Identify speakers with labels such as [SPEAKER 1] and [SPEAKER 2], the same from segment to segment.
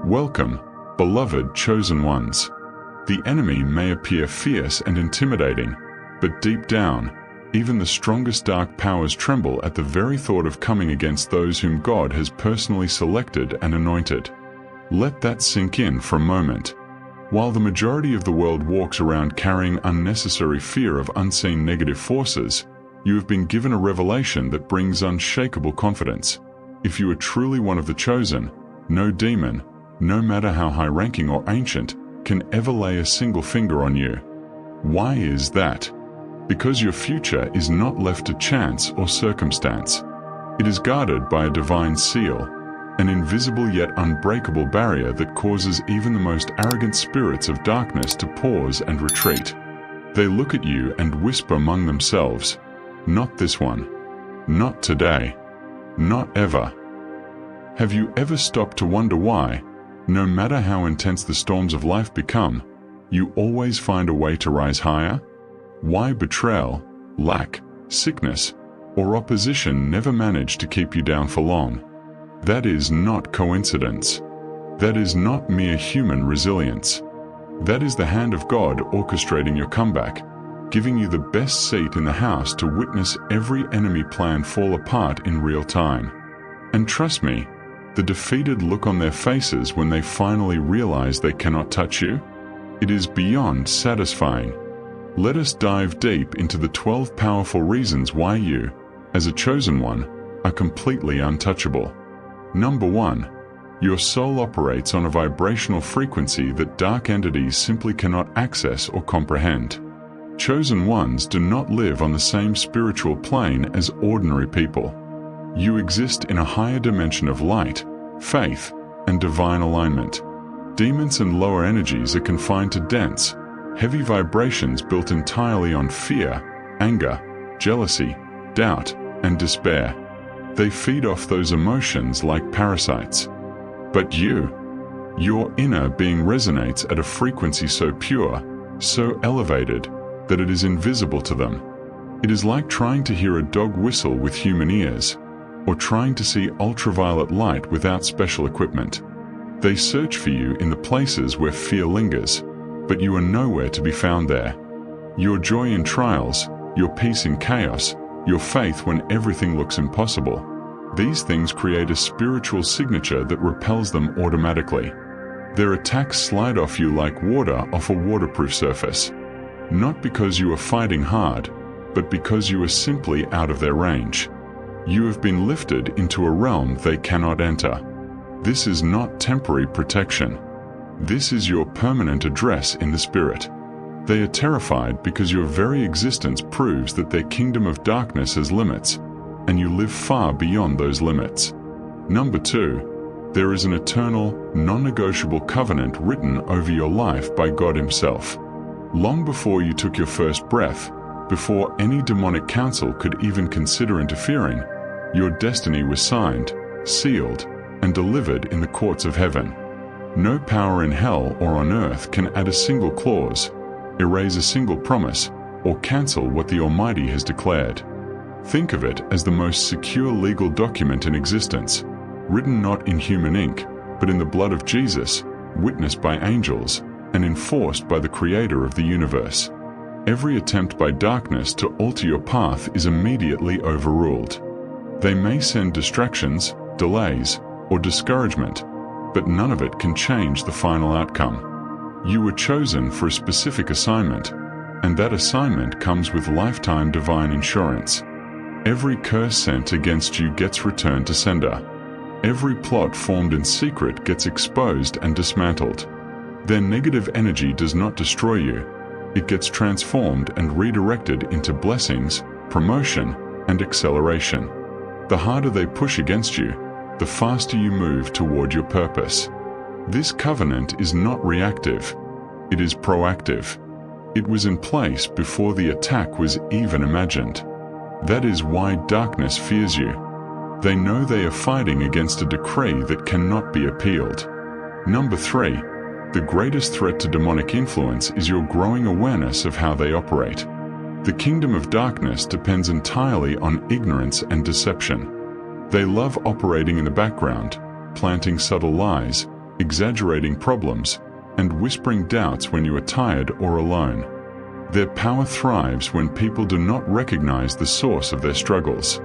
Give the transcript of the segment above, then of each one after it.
[SPEAKER 1] Welcome, beloved chosen ones. The enemy may appear fierce and intimidating, but deep down, even the strongest dark powers tremble at the very thought of coming against those whom God has personally selected and anointed. Let that sink in for a moment. While the majority of the world walks around carrying unnecessary fear of unseen negative forces, you have been given a revelation that brings unshakable confidence. If you are truly one of the chosen, no demon, no matter how high-ranking or ancient, can ever lay a single finger on you. Why is that? Because your future is not left to chance or circumstance. It is guarded by a divine seal, an invisible yet unbreakable barrier that causes even the most arrogant spirits of darkness to pause and retreat. They look at you and whisper among themselves, "Not this one. Not today. Not ever." Have you ever stopped to wonder why, no matter how intense the storms of life become, you always find a way to rise higher? Why betrayal, lack, sickness, or opposition never manage to keep you down for long? That is not coincidence. That is not mere human resilience. That is the hand of God orchestrating your comeback, giving you the best seat in the house to witness every enemy plan fall apart in real time. And trust me, the defeated look on their faces when they finally realize they cannot touch you, it is beyond satisfying. Let us dive deep into the 12 powerful reasons why you, as a chosen one, are completely untouchable. Number 1. Your soul operates on a vibrational frequency that dark entities simply cannot access or comprehend. Chosen ones do not live on the same spiritual plane as ordinary people. You exist in a higher dimension of light, faith, and divine alignment. Demons and lower energies are confined to dense, heavy vibrations built entirely on fear, anger, jealousy, doubt, and despair. They feed off those emotions like parasites. But your inner being resonates at a frequency so pure, so elevated, that it is invisible to them. It is like trying to hear a dog whistle with human ears, or trying to see ultraviolet light without special equipment. They search for you in the places where fear lingers, but you are nowhere to be found there. Your joy in trials, your peace in chaos, your faith when everything looks impossible, these things create a spiritual signature that repels them automatically. Their attacks slide off you like water off a waterproof surface. Not because you are fighting hard, but because you are simply out of their range. You have been lifted into a realm they cannot enter. This is not temporary protection. This is your permanent address in the spirit. They are terrified because your very existence proves that their kingdom of darkness has limits, and you live far beyond those limits. Number 2, there is an eternal, non-negotiable covenant written over your life by God Himself. Long before you took your first breath, before any demonic council could even consider interfering, your destiny was signed, sealed, and delivered in the courts of heaven. No power in hell or on earth can add a single clause, erase a single promise, or cancel what the Almighty has declared. Think of it as the most secure legal document in existence, written not in human ink, but in the blood of Jesus, witnessed by angels, and enforced by the Creator of the universe. Every attempt by darkness to alter your path is immediately overruled. They may send distractions, delays, or discouragement, but none of it can change the final outcome. You were chosen for a specific assignment, and that assignment comes with lifetime divine insurance. Every curse sent against you gets returned to sender. Every plot formed in secret gets exposed and dismantled. Their negative energy does not destroy you. It gets transformed and redirected into blessings, promotion, and acceleration. The harder they push against you, the faster you move toward your purpose. This covenant is not reactive. It is proactive. It was in place before the attack was even imagined. That is why darkness fears you. They know they are fighting against a decree that cannot be appealed. Number 3. The greatest threat to demonic influence is your growing awareness of how they operate. The kingdom of darkness depends entirely on ignorance and deception. They love operating in the background, planting subtle lies, exaggerating problems, and whispering doubts when you are tired or alone. Their power thrives when people do not recognize the source of their struggles.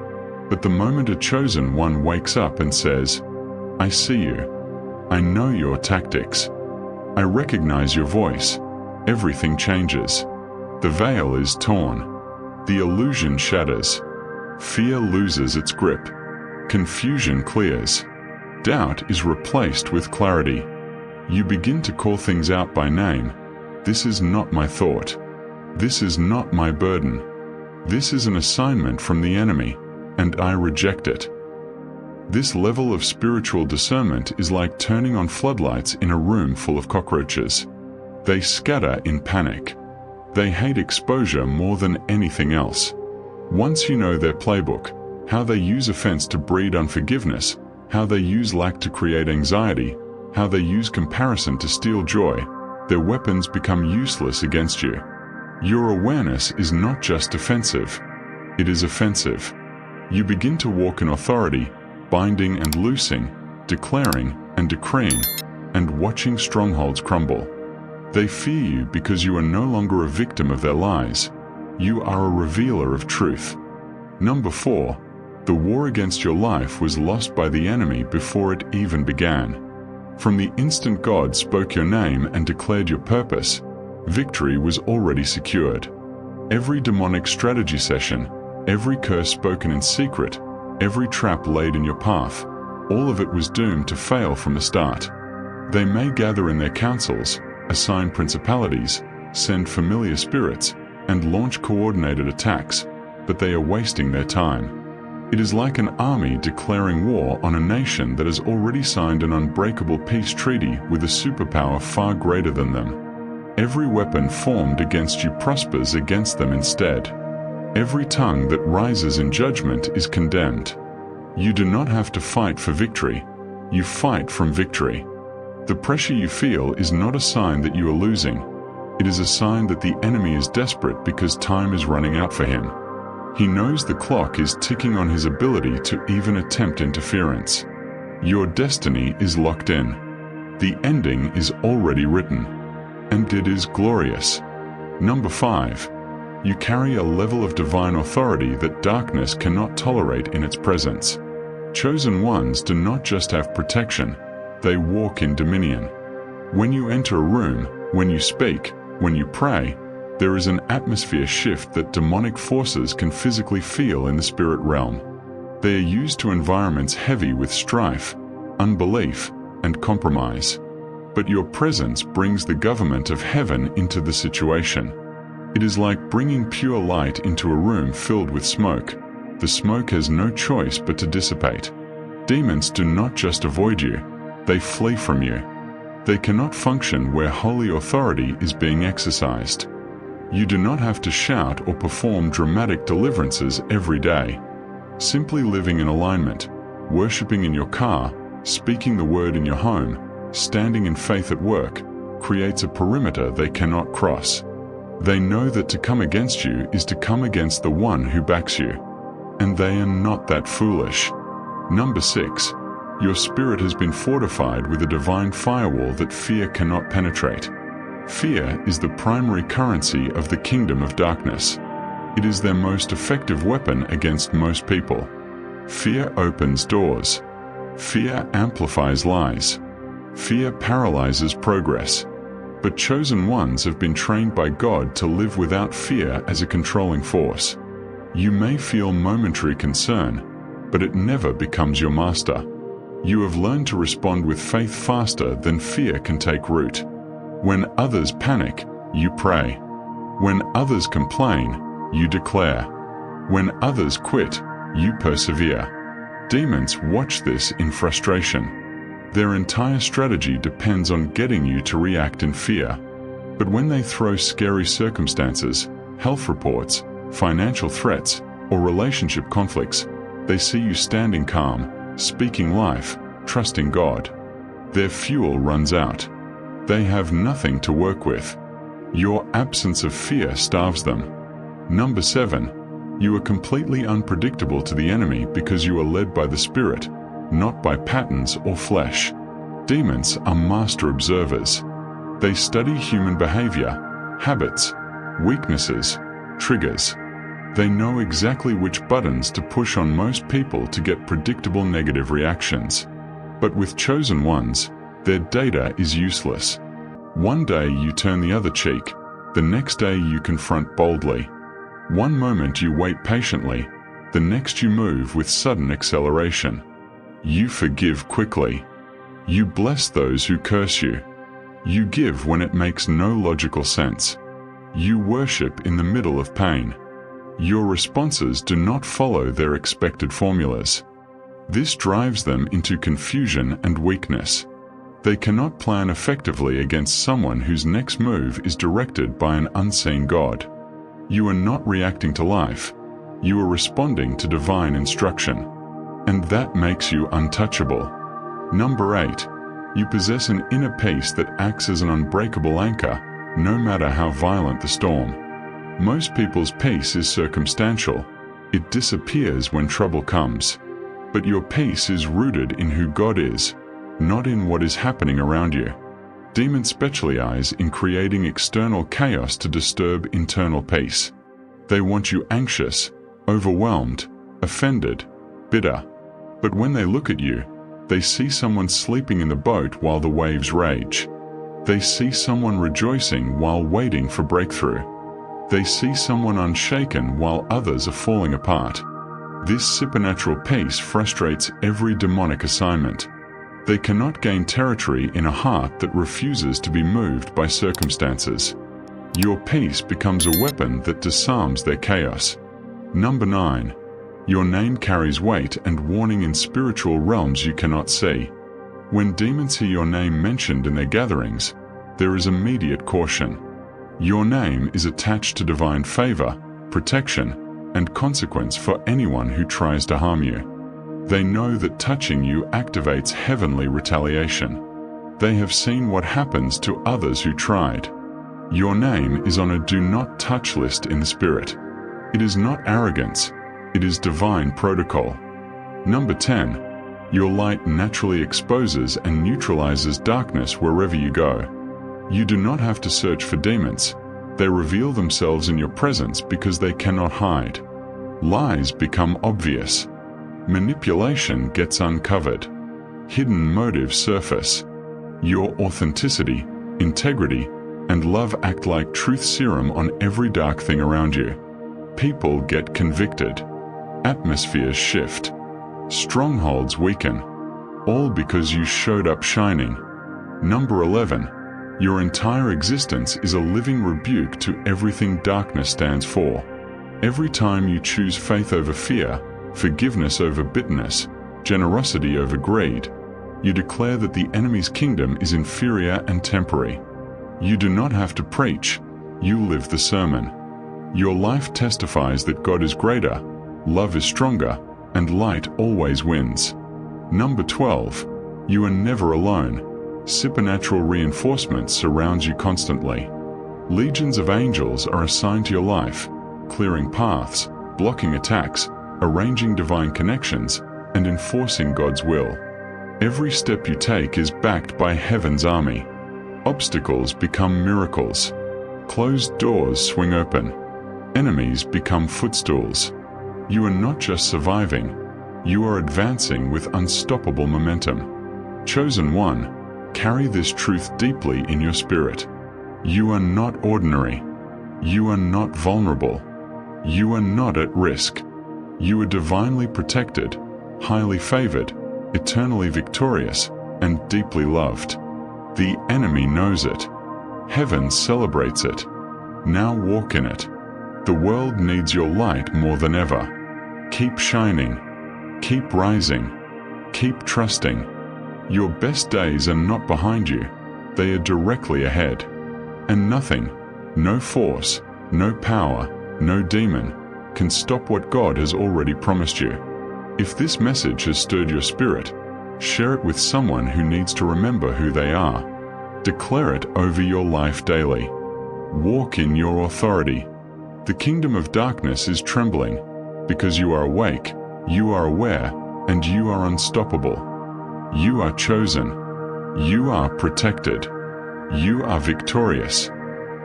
[SPEAKER 1] But the moment a chosen one wakes up and says, "I see you. I know your tactics. I recognize your voice," everything changes. The veil is torn. The illusion shatters. Fear loses its grip. Confusion clears. Doubt is replaced with clarity. You begin to call things out by name. This is not my thought. This is not my burden. This is an assignment from the enemy, and I reject it. This level of spiritual discernment is like turning on floodlights in a room full of cockroaches. They scatter in panic. They hate exposure more than anything else. Once you know their playbook, how they use offense to breed unforgiveness, how they use lack to create anxiety, how they use comparison to steal joy, their weapons become useless against you. Your awareness is not just defensive, it is offensive. You begin to walk in authority, binding and loosing, declaring and decreeing, and watching strongholds crumble. They fear you because you are no longer a victim of their lies. You are a revealer of truth. Number 4, the war against your life was lost by the enemy before it even began. From the instant God spoke your name and declared your purpose, victory was already secured. Every demonic strategy session, every curse spoken in secret, every trap laid in your path, all of it was doomed to fail from the start. They may gather in their councils, assign principalities, send familiar spirits, and launch coordinated attacks, but they are wasting their time. It is like an army declaring war on a nation that has already signed an unbreakable peace treaty with a superpower far greater than them. Every weapon formed against you prospers against them instead. Every tongue that rises in judgment is condemned. You do not have to fight for victory. You fight from victory. The pressure you feel is not a sign that you are losing. It is a sign that the enemy is desperate because time is running out for him. He knows the clock is ticking on his ability to even attempt interference. Your destiny is locked in. The ending is already written. And it is glorious. Number 5. You carry a level of divine authority that darkness cannot tolerate in its presence. Chosen ones do not just have protection, they walk in dominion. When you enter a room, when you speak, when you pray, there is an atmosphere shift that demonic forces can physically feel in the spirit realm. They are used to environments heavy with strife, unbelief, and compromise. But your presence brings the government of heaven into the situation. It is like bringing pure light into a room filled with smoke. The smoke has no choice but to dissipate. Demons do not just avoid you, they flee from you. They cannot function where holy authority is being exercised. You do not have to shout or perform dramatic deliverances every day. Simply living in alignment, worshiping in your car, speaking the word in your home, standing in faith at work, creates a perimeter they cannot cross. They know that to come against you is to come against the one who backs you. And they are not that foolish. Number 6. Your spirit has been fortified with a divine firewall that fear cannot penetrate. Fear is the primary currency of the kingdom of darkness. It is their most effective weapon against most people. Fear opens doors. Fear amplifies lies. Fear paralyzes progress. But chosen ones have been trained by God to live without fear as a controlling force. You may feel momentary concern, but it never becomes your master. You have learned to respond with faith faster than fear can take root. When others panic, you pray. When others complain, you declare. When others quit, you persevere. Demons watch this in frustration. Their entire strategy depends on getting you to react in fear. But when they throw scary circumstances, health reports, financial threats, or relationship conflicts, they see you standing calm, speaking life, trusting God. Their fuel runs out. They have nothing to work with. Your absence of fear starves them. Number 7. You are completely unpredictable to the enemy because you are led by the Spirit, not by patterns or flesh. Demons are master observers. They study human behavior, habits, weaknesses, triggers. They know exactly which buttons to push on most people to get predictable negative reactions. But with chosen ones, their data is useless. One day you turn the other cheek, the next day you confront boldly. One moment you wait patiently, the next you move with sudden acceleration. You forgive quickly. You bless those who curse you. You give when it makes no logical sense. You worship in the middle of pain. Your responses do not follow their expected formulas. This drives them into confusion and weakness. They cannot plan effectively against someone whose next move is directed by an unseen God. You are not reacting to life. You are responding to divine instruction. And that makes you untouchable. Number 8. You possess an inner peace that acts as an unbreakable anchor, no matter how violent the storm. Most people's peace is circumstantial. It disappears when trouble comes. But your peace is rooted in who God is, not in what is happening around you. Demons specialize in creating external chaos to disturb internal peace. They want you anxious, overwhelmed, offended, bitter. But when they look at you, they see someone sleeping in the boat while the waves rage. They see someone rejoicing while waiting for breakthrough. They see someone unshaken while others are falling apart. This supernatural peace frustrates every demonic assignment. They cannot gain territory in a heart that refuses to be moved by circumstances. Your peace becomes a weapon that disarms their chaos. Number 9. Your name carries weight and warning in spiritual realms you cannot see. When demons hear your name mentioned in their gatherings, there is immediate caution. Your name is attached to divine favor, protection, and consequence for anyone who tries to harm you. They know that touching you activates heavenly retaliation. They have seen what happens to others who tried. Your name is on a do not touch list in the spirit. It is not arrogance. It is divine protocol. Number 10. Your light naturally exposes and neutralizes darkness wherever you go. You do not have to search for demons. They reveal themselves in your presence because they cannot hide. Lies become obvious. Manipulation gets uncovered. Hidden motives surface. Your authenticity, integrity, and love act like truth serum on every dark thing around you. People get convicted. Atmospheres shift. Strongholds weaken. All because you showed up shining. Number 11. Your entire existence is a living rebuke to everything darkness stands for. Every time you choose faith over fear, forgiveness over bitterness, generosity over greed, you declare that the enemy's kingdom is inferior and temporary. You do not have to preach. You live the sermon. Your life testifies that God is greater, love is stronger, and light always wins. Number 12. You are never alone. Supernatural reinforcement surrounds you constantly. Legions of angels are assigned to your life, clearing paths, blocking attacks, arranging divine connections, and enforcing God's will. Every step you take is backed by heaven's army. Obstacles become miracles. Closed doors swing open. Enemies become footstools. You are not just surviving, you are advancing with unstoppable momentum. Chosen one, carry this truth deeply in your spirit. You are not ordinary. You are not vulnerable. You are not at risk. You are divinely protected, highly favored, eternally victorious, and deeply loved. The enemy knows it. Heaven celebrates it. Now walk in it. The world needs your light more than ever. Keep shining. Keep rising. Keep trusting. Your best days are not behind you. They are directly ahead. And nothing, no force, no power, no demon, can stop what God has already promised you. If this message has stirred your spirit, share it with someone who needs to remember who they are. Declare it over your life daily. Walk in your authority. The kingdom of darkness is trembling, because you are awake, you are aware, and you are unstoppable. You are chosen. You are protected. You are victorious.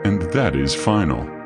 [SPEAKER 1] And that is final.